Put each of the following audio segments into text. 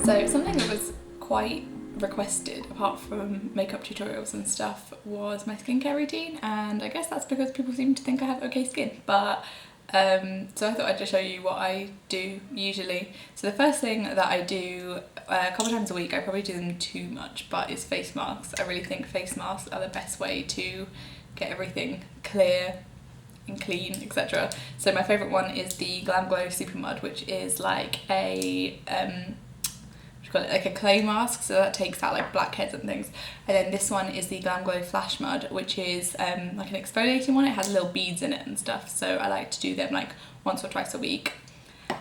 So something that was quite requested, apart from makeup tutorials and stuff, was my skincare routine, and I guess that's because people seem to think I have okay skin, but so I thought I'd just show you what I do usually. So the first thing that I do a couple times a week, I probably do them too much, but is face masks. I really think face masks are the best way to get everything clear and clean, etc. So my favourite one is the Glam Glow Super Mud, which is like a like a clay mask, so that takes out like blackheads and things. And then this one is the Glam Glow Flash Mud, which is like an exfoliating one. It has little beads in it and stuff, so I like to do them like once or twice a week.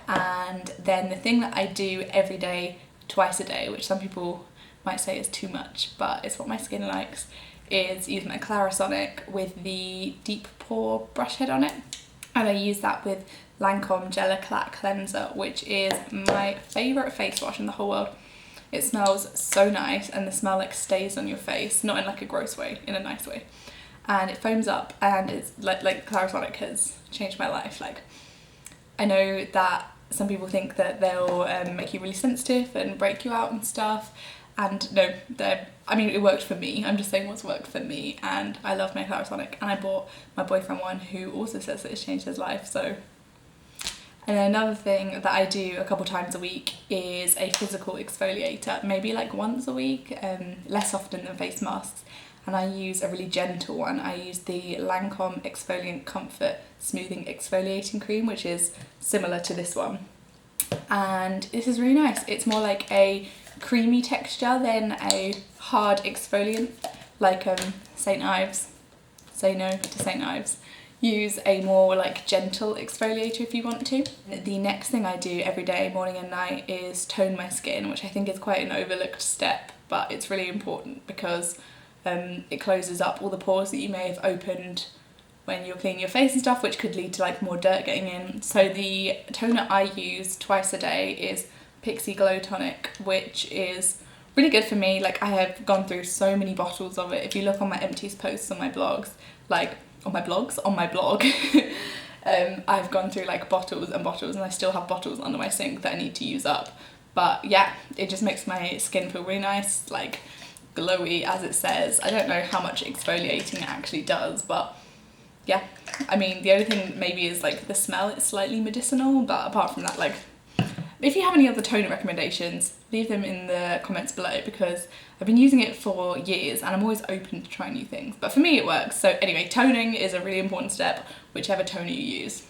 And then the thing that I do every day, twice a day, which some people might say is too much, but it's what my skin likes, is use my Clarisonic with the deep pore brush head on it. And I use that with Lancome Gel Eclat Cleanser, which is my favourite face wash in the whole world. It smells so nice, and the smell like stays on your face, not in like a gross way, in a nice way. And it foams up, and it's like Clarisonic has changed my life. Like, I know that some people think that they'll make you really sensitive and break you out and stuff, and no, I mean, it worked for me. I'm just saying what's worked for me, and I love my Clarisonic, and I bought my boyfriend one who also says that it's changed his life, so. And then another thing that I do a couple times a week is a physical exfoliator, maybe like once a week, less often than face masks. And I use a really gentle one. I use the Lancome Exfoliant Comfort Smoothing Exfoliating Cream, which is similar to this one. And this is really nice. It's more like a creamy texture than a hard exfoliant, like St. Ives. Say no to St. Ives. Use a more like gentle exfoliator if you want to. The next thing I do every day, morning and night, is tone my skin, which I think is quite an overlooked step, but it's really important because it closes up all the pores that you may have opened when you're cleaning your face and stuff, which could lead to like more dirt getting in. So the toner I use twice a day is Pixi Glow Tonic, which is really good for me. Like, I have gone through so many bottles of it. If you look on my empties posts on my blogs, like on my blog, I've gone through like bottles and bottles, and I still have bottles under my sink that I need to use up. But yeah, it just makes my skin feel really nice, like glowy as it says. I don't know how much exfoliating it actually does, but yeah, I mean, the only thing maybe is like the smell. It's slightly medicinal, but apart from that, like, if you have any other toner recommendations, leave them in the comments below, because I've been using it for years and I'm always open to trying new things. But for me it works. So anyway, toning is a really important step, whichever toner you use.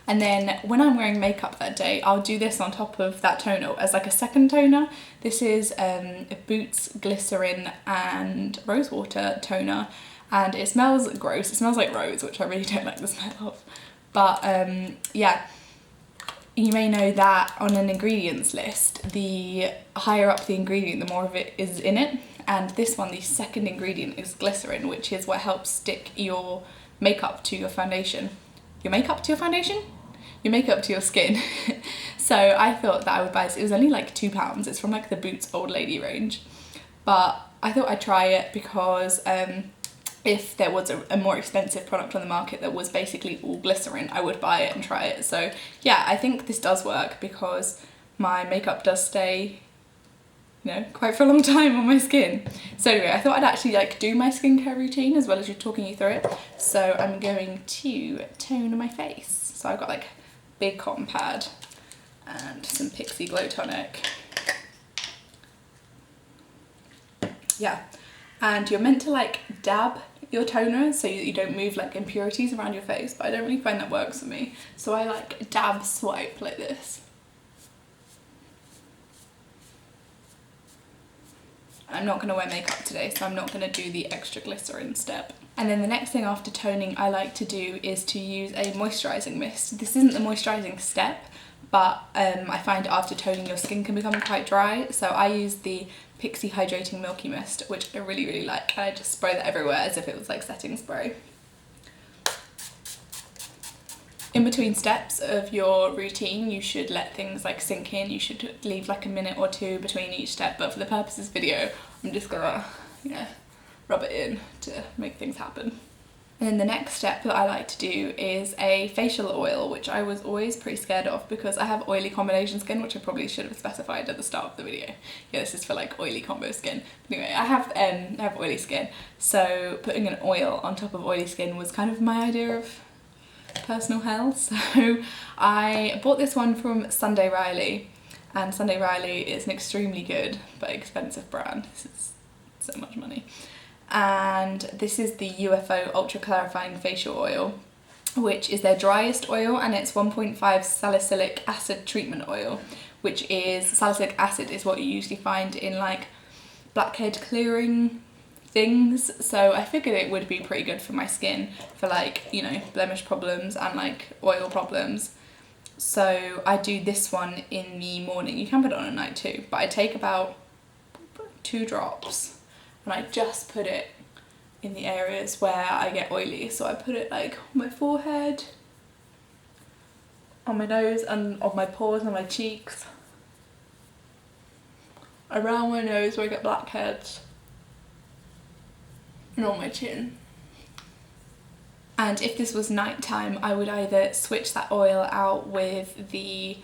And then when I'm wearing makeup that day, I'll do this on top of that toner as like a second toner. This is a Boots Glycerin and Rosewater toner, and it smells gross. It smells like rose, which I really don't like the smell of. But yeah. You may know that on an ingredients list, the higher up the ingredient, the more of it is in it. And this one, the second ingredient, is glycerin, which is what helps stick your makeup to your foundation. Your makeup to your foundation? Your makeup to your skin. So I thought that I would buy this. It was only like £2. It's from like the Boots Old Lady range. But I thought I'd try it because if there was a more expensive product on the market that was basically all glycerin, I would buy it and try it. So yeah, I think this does work because my makeup does stay, you know, quite for a long time on my skin. So anyway, I thought I'd actually like do my skincare routine as well as you talking you through it. So I'm going to tone my face. So I've got like big cotton pad and some Pixi Glow Tonic. Yeah, and you're meant to like dab your toner so you don't move like impurities around your face, but I don't really find that works for me. So I like dab swipe like this. I'm not going to wear makeup today, so I'm not going to do the extra glycerin step. And then the next thing after toning I like to do is to use a moisturising mist. This isn't the moisturising step, but I find after toning your skin can become quite dry, so I use the Pixi Hydrating Milky Mist, which I really, really like. I just spray that everywhere as if it was like setting spray. In between steps of your routine, you should let things like sink in. You should leave like a minute or two between each step, but for the purpose of this video, I'm just gonna, you know, rub it in to make things happen. And then the next step that I like to do is a facial oil, which I was always pretty scared of because I have oily combination skin, which I probably should have specified at the start of the video. Yeah, this is for like oily combo skin. But anyway, I have oily skin, so putting an oil on top of oily skin was kind of my idea of personal health. So I bought this one from Sunday Riley, and Sunday Riley is an extremely good but expensive brand. This is so much money. And this is the UFO Ultra Clarifying Facial Oil, which is their driest oil, and it's 1.5 salicylic acid treatment oil, which is, salicylic acid is what you usually find in like blackhead clearing things, so I figured it would be pretty good for my skin for like, you know, blemish problems and like oil problems. So I do this one in the morning. You can put it on at night too, but I take about 2 drops and I just put it in the areas where I get oily. So I put it like on my forehead, on my nose, and on my pores and my cheeks, around my nose where I get blackheads, and on my chin. And if this was nighttime, I would either switch that oil out with the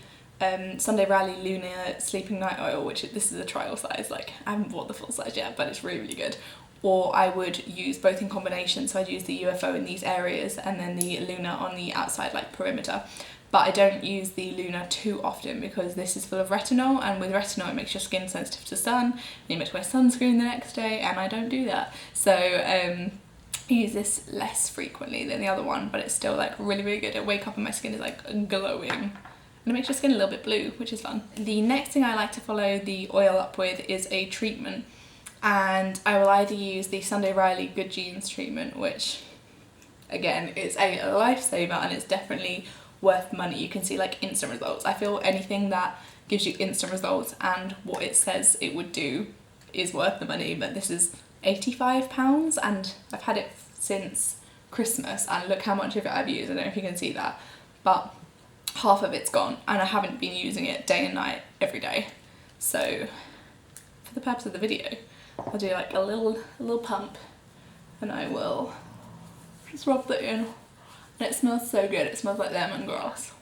Sunday Riley Lunar Sleeping Night Oil, which this is a trial size, like I haven't bought the full size yet, but it's really, really good. Or I would use both in combination, so I'd use the UFO in these areas and then the Lunar on the outside, like perimeter. But I don't use the Lunar too often because this is full of retinol, and with retinol it makes your skin sensitive to sun, and you have to wear sunscreen the next day, and I don't do that. So I use this less frequently than the other one, but it's still like really, really good. I wake up and my skin is like glowing. And it makes your skin a little bit blue, which is fun. The next thing I like to follow the oil up with is a treatment. And I will either use the Sunday Riley Good Genes treatment, which again is a lifesaver and it's definitely worth money. You can see like instant results. I feel anything that gives you instant results and what it says it would do is worth the money, but this is £85 and I've had it since Christmas, and look how much of it I've used. I don't know if you can see that, but half of it's gone, and I haven't been using it day and night every day. So for the purpose of the video, I'll do like a little pump and I will just rub that in, and it smells so good. It smells like lemongrass.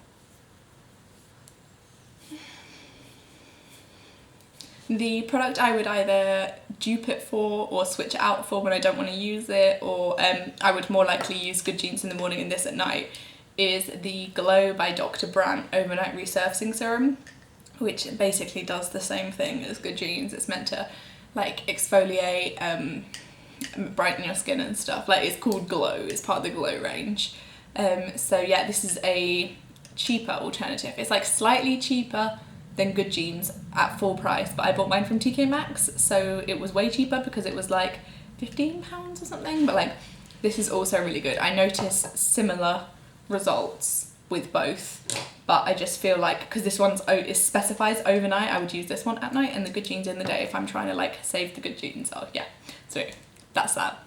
The product I would either dupe it for or switch it out for when I don't want to use it, or I would more likely use Good Genes in the morning and this at night, is the Glow by Dr. Brandt Overnight Resurfacing Serum, which basically does the same thing as Good Genes. It's meant to like exfoliate, brighten your skin and stuff. Like, it's called Glow, it's part of the Glow range. So yeah, this is a cheaper alternative. It's like slightly cheaper than Good Genes at full price, but I bought mine from TK Maxx, so it was way cheaper because it was like £15 or something. But like, this is also really good. I notice similar results with both, but I just feel like because this one's it specifies overnight, I would use this one at night and the Good Genes in the day if I'm trying to like save the Good Genes. Oh yeah, so that's that.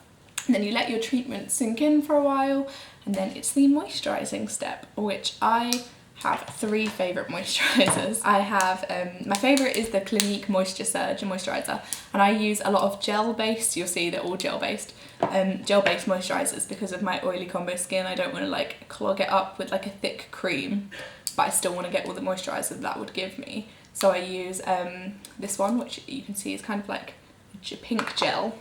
And then you let your treatment sink in for a while, and then it's the moisturising step, which I have 3 favourite moisturisers. I have, my favourite is the Clinique Moisture Surge moisturiser, and I use a lot of gel-based, you'll see they're all gel-based moisturisers because of my oily combo skin. I don't want to like clog it up with like a thick cream, but I still want to get all the moisturiser that would give me. So I use this one, which you can see is kind of like pink gel.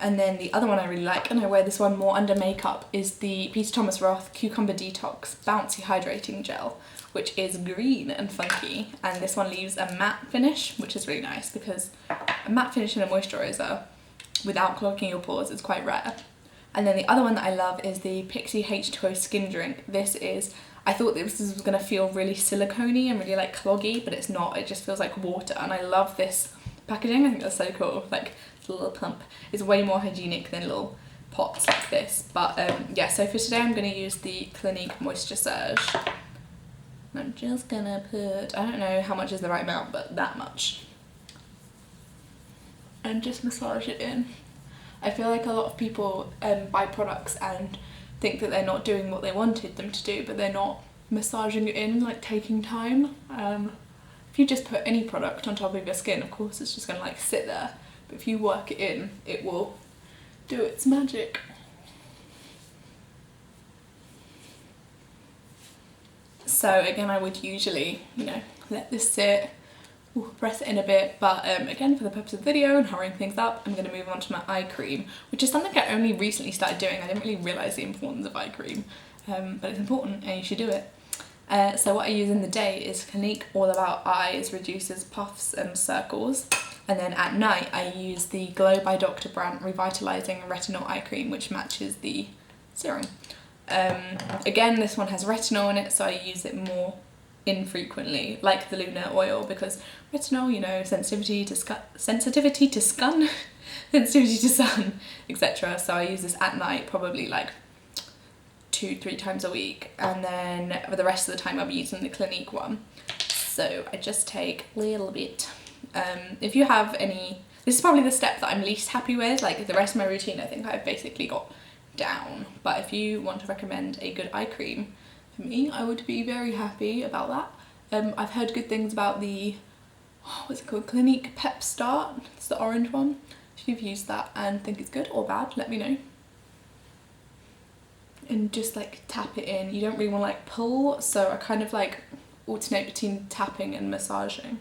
And then the other one I really like, and I wear this one more under makeup, is the Peter Thomas Roth Cucumber Detox Bouncy Hydrating Gel, which is green and funky. And this one leaves a matte finish, which is really nice because a matte finish in a moisturiser without clogging your pores is quite rare. And then the other one that I love is the Pixi H2O Skin Drink. This is, I thought this was going to feel really silicone-y and really like cloggy, but it's not. It just feels like water, and I love this packaging. I think that's so cool. Like, a little pump is way more hygienic than little pots like this. But yeah, so for today I'm going to use the Clinique Moisture Surge. I'm just gonna put, I don't know how much is the right amount, but that much, and just massage it in. I feel like a lot of people buy products and think that they're not doing what they wanted them to do, but they're not massaging it in, like taking time. If you just put any product on top of your skin, of course it's just gonna like sit there. If you work it in, it will do its magic. So again, I would usually, you know, let this sit, press it in a bit, but again, for the purpose of the video and hurrying things up, I'm going to move on to my eye cream, which is something I only recently started doing. I didn't really realise the importance of eye cream, but it's important and you should do it. So what I use in the day is Clinique All About Eyes, reduces puffs and circles, and then at night I use the Glow by Dr. Brandt Revitalising Retinol Eye Cream, which matches the serum. Again, this one has retinol in it, so I use it more infrequently, like the Lunar Oil, because retinol, you know, sensitivity to sun, sensitivity to sun, etc. So I use this at night, probably like 2-3 times a week, and then for the rest of the time I'll be using the Clinique one. So I just take a little bit. If you have any, this is probably the step that I'm least happy with. Like the rest of my routine, I think I've basically got down, but if you want to recommend a good eye cream for me, I would be very happy about that. I've heard good things about the, what's it called, Clinique Pep Start. It's the orange one. If you've used that and think it's good or bad, let me know. And just like tap it in. You don't really want to like pull, so I kind of like alternate between tapping and massaging.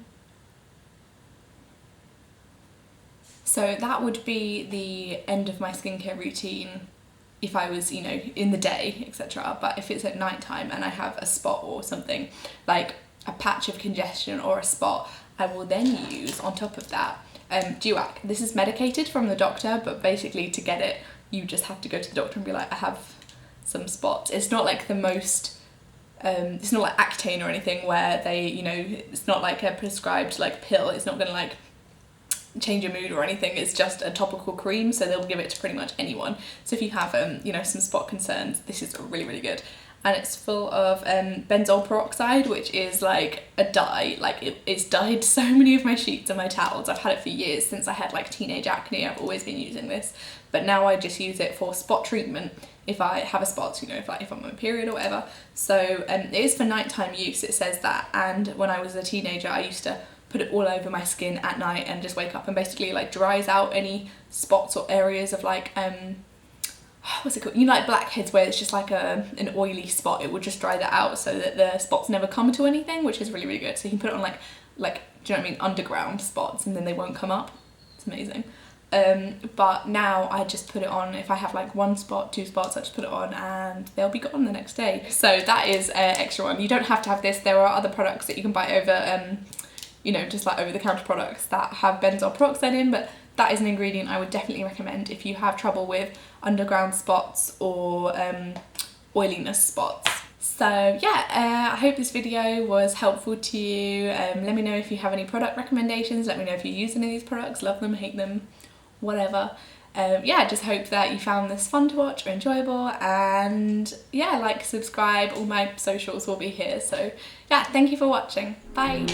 So that would be the end of my skincare routine if I was, you know, in the day, etc. But if it's at night time and I have a spot or something, like a patch of congestion or a spot, I will then use on top of that Duac. This is medicated from the doctor, but basically to get it, you just have to go to the doctor and be like, I have some spots. It's not like the most, it's not like Accutane or anything where they, you know, it's not like a prescribed like pill. It's not gonna like change your mood or anything. It's just a topical cream, so they'll give it to pretty much anyone. So if you have you know, some spot concerns, this is really, really good. And it's full of benzoyl peroxide, which is like a dye. Like it's dyed so many of my sheets and my towels. I've had it for years, since I had like teenage acne. I've always been using this, but now I just use it for spot treatment if I have a spot, you know, if I'm on my period or whatever. So it is for nighttime use, it says that. And when I was a teenager, I used to put it all over my skin at night and just wake up and basically like dries out any spots or areas of like what's it called, you know, like blackheads, where it's just like an oily spot. It would just dry that out so that the spots never come to anything, which is really, really good. So you can put it on like do you know what I mean, underground spots, and then they won't come up. It's amazing. But now I just put it on, if I have like 1 spot, 2 spots, I just put it on and they'll be gone the next day. So that is extra one. You don't have to have this. There are other products that you can buy over you know, just like over the counter products that have benzoyl peroxide in, but that is an ingredient I would definitely recommend if you have trouble with underground spots or oiliness spots. So yeah, I hope this video was helpful to you. Let me know if you have any product recommendations. Let me know if you use any of these products, love them, hate them, whatever. Yeah, just hope that you found this fun to watch or enjoyable, and yeah, like, subscribe, all my socials will be here. So yeah, thank you for watching. Bye.